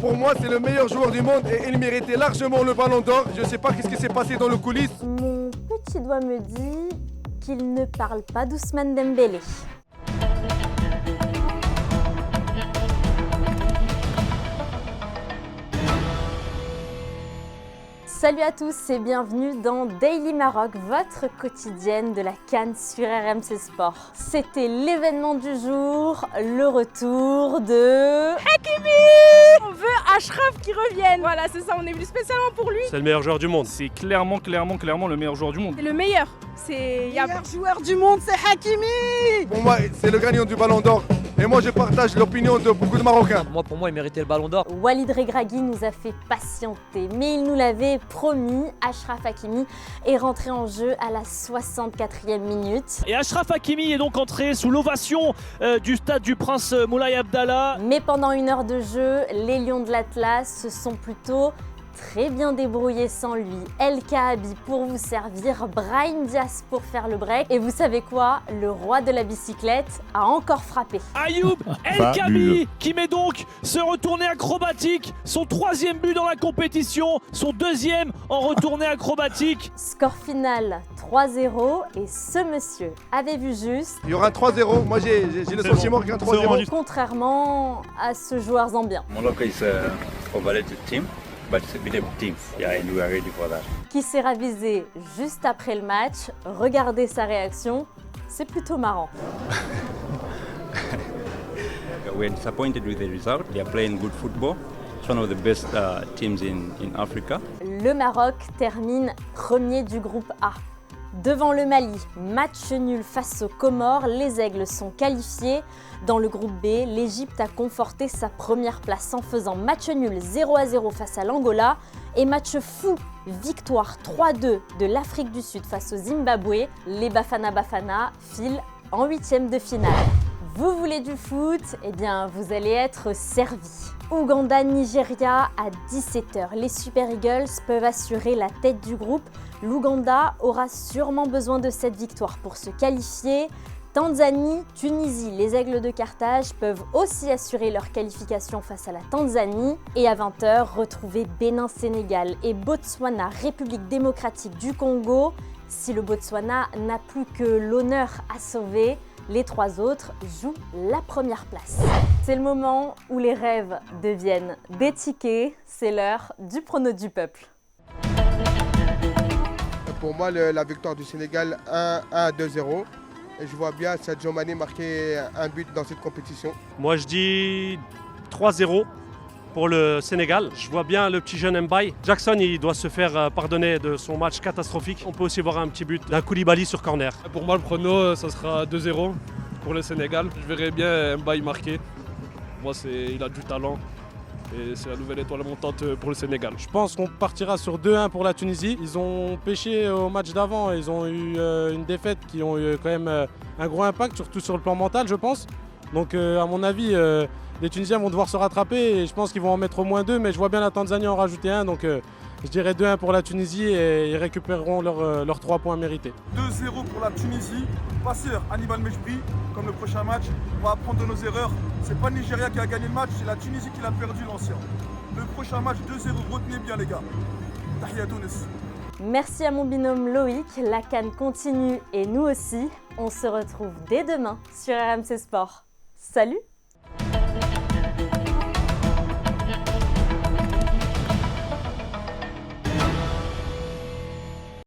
Pour moi, c'est le meilleur joueur du monde et il méritait largement le ballon d'or. Je ne sais pas ce qui s'est passé dans le coulisses. Mon petit doigt me dit qu'il ne parle pas d'Ousmane Dembélé. Salut à tous et bienvenue dans Daily Maroc, votre quotidienne de la CAN sur RMC Sport. C'était l'événement du jour, le retour de... Hakimi! On veut Achraf qui revienne. Voilà, c'est ça, on est venu spécialement pour lui. C'est le meilleur joueur du monde. C'est clairement le meilleur joueur du monde. C'est le meilleur. C'est le meilleur joueur du monde, c'est Hakimi! Pour moi, c'est le gagnant du ballon d'or. Et moi, je partage l'opinion de beaucoup de Marocains. Pour moi, il méritait le ballon d'or. Walid Regragui nous a fait patienter, mais il nous l'avait promis. Achraf Hakimi est rentré en jeu à la 64e minute. Et Achraf Hakimi est donc entré sous l'ovation du stade du Prince Moulay Abdallah. Mais pendant une heure de jeu, les Lions de l'Atlas se sont plutôt très bien débrouillés sans lui. El Kaabi pour vous servir, Brahim Diaz pour faire le break. Et vous savez quoi? Le roi de la bicyclette a encore frappé. Ayoub El Kaabi qui met donc ce retourné acrobatique, son 3e but dans la compétition, son 2e en retourné acrobatique. Score final 3-0 et ce monsieur avait vu juste. Il y aura un 3-0. Moi, j'ai le sentiment qu'il y a un 3-0. Contrairement à ce joueur zambien. Morocco is a overrated team. But it's a beatable team. Yeah, and we are ready for that. Qui s'est ravisé juste après le match. Regardez sa réaction, c'est plutôt marrant. We're disappointed with the result. They are playing good football. It's one of the best teams in Africa. Le Maroc termine premier du groupe A. Devant le Mali, match nul face aux Comores, les Aigles sont qualifiés. Dans le groupe B, l'Égypte a conforté sa première place en faisant match nul 0-0 face à l'Angola et match fou, victoire 3-2 de l'Afrique du Sud face au Zimbabwe. Les Bafana Bafana filent en 8e de finale. Vous voulez du foot? Eh bien, vous allez être servis. Ouganda-Nigeria à 17h. Les Super Eagles peuvent assurer la tête du groupe. L'Ouganda aura sûrement besoin de cette victoire pour se qualifier. Tanzanie, Tunisie, les Aigles de Carthage peuvent aussi assurer leur qualification face à la Tanzanie. Et à 20h, retrouver Bénin-Sénégal et Botswana, République démocratique du Congo. Si le Botswana n'a plus que l'honneur à sauver, les 3 autres jouent la première place. C'est le moment où les rêves deviennent des tickets. C'est l'heure du prono du peuple. Pour moi, la victoire du Sénégal 1-2-0. Et je vois bien Sadio Mané marquer un but dans cette compétition. Moi, je dis 3-0 pour le Sénégal. Je vois bien le petit jeune Mbaye. Jackson, il doit se faire pardonner de son match catastrophique. On peut aussi voir un petit but d'un Koulibaly sur corner. Pour moi, le prono, ça sera 2-0 pour le Sénégal. Je verrai bien Mbaye marquer. Moi, il a du talent. Et c'est la nouvelle étoile montante pour le Sénégal. Je pense qu'on partira sur 2-1 pour la Tunisie. Ils ont pêché au match d'avant. Ils ont eu une défaite qui ont eu quand même un gros impact, surtout sur le plan mental, je pense. Donc à mon avis, les Tunisiens vont devoir se rattraper et je pense qu'ils vont en mettre au moins 2. Mais je vois bien la Tanzanie en rajouter un. Donc je dirais 2-1 pour la Tunisie et ils récupéreront leurs 3 points mérités. 2-0 pour la Tunisie. Passeur Hannibal Mejbri, comme le prochain match. On va apprendre de nos erreurs. C'est pas le Nigeria qui a gagné le match, c'est la Tunisie qui l'a perdu l'ancien. Le prochain match 2-0, retenez bien les gars. Tahia Tunis. Merci à mon binôme Loïc. La CAN continue et nous aussi. On se retrouve dès demain sur RMC Sport. Salut!